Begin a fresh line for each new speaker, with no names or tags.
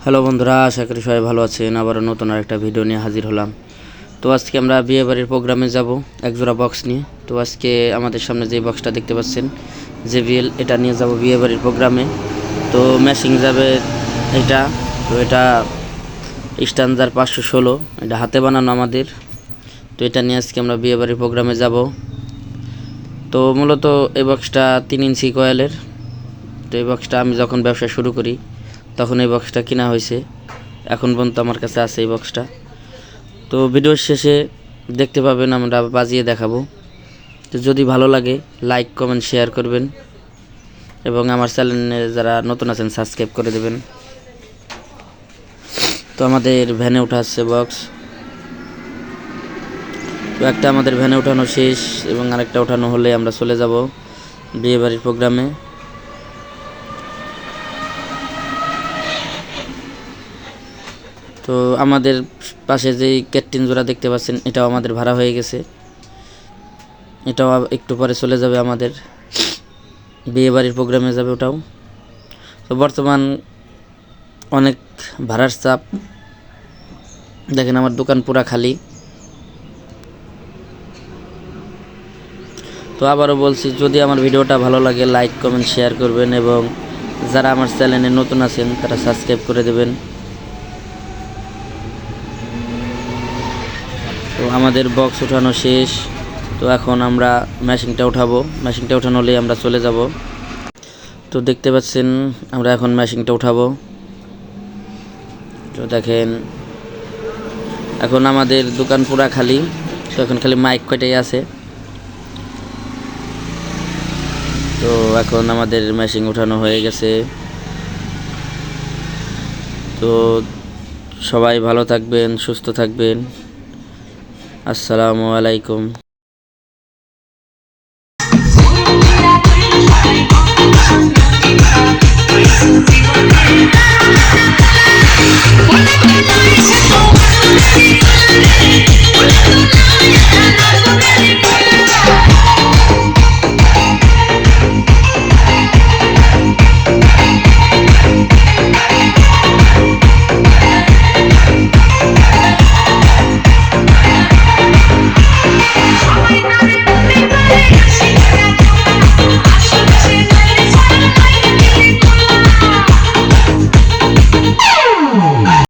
Hello বন্ধুরা, আশা করি সবাই ভালো আছেন। আবার নতুন আরেকটা ভিডিও নিয়ে হাজির হলাম। তো আজকে আমরা বিয়ে বাড়ির প্রোগ্রামে যাব একজোড়া বক্স নিয়ে। তো আজকে আমাদের সামনে যে বক্সটা দেখতে পাচ্ছেন JBL, এটা নিয়ে যাব বিয়ে বাড়ির প্রোগ্রামে। তো ম্যাশিং যাবে এটা। তো এটা স্ট্যান্ডার 516, এটা হাতে বানানো আমাদের। তো এটা নিয়ে আজকে আমরা বিয়ে বাড়ির প্রোগ্রামে যাব। তো মূলত এই বক্সটা 3 ইঞ্চি কয়েলের। তো এই বক্সটা আমি যখন ব্যবসা শুরু করি তখন এই বক্সটা কিনা হয়েছে, এখন পর্যন্ত আমার কাছে আছে এই বক্সটা। তো ভিডিওর শেষে দেখতে পাবেন, আমরা বাজিয়ে দেখাবো। তো যদি ভালো লাগে লাইক কমেন্ট শেয়ার করবেন এবং আমার চ্যানেলে যারা নতুন আছেন সাবস্ক্রাইব করে দেবেন। তো আমাদের ভ্যানে ওঠা আসছে বক্স। তো একটা আমাদের ভ্যানে ওঠানো শেষ এবং আরেকটা ওঠানো হলে আমরা চলে যাব বিয়ে বাড়ির প্রোগ্রামে। তো আমাদের পাশে যেই ক্যাটরিন জোড়া দেখতে পাচ্ছেন এটাও আমাদের ভাড়া হয়ে গেছে, এটাও একটু পরে চলে যাবে আমাদের বিয়ে বাড়ির প্রোগ্রামে যাবে ওটাও। তো বর্তমান অনেক ভাড়ার চাপ, দেখেন আমার দোকান পুরা খালি। তো আবারও বলছি, যদি আমার ভিডিওটা ভালো লাগে লাইক কমেন্ট শেয়ার করবেন এবং যারা আমার চ্যানেলে নতুন আছেন তারা সাবস্ক্রাইব করে দেবেন। তো আমাদের বক্স ওঠানো শেষ। তো এখন আমরা মেশিনটা উঠাবো, মেশিনটা উঠানো হলেই আমরা চলে যাব। তো দেখতে পাচ্ছেন আমরা এখন মেশিনটা উঠাবো। তো দেখেন এখন আমাদের দোকান পুরা খালি, তো এখন খালি মাইক কয়টাই আছে। তো এখন আমাদের মেশিন উঠানো হয়ে গেছে। তো সবাই ভালো থাকবেন, সুস্থ থাকবেন। আসসালামু আলাইকুম।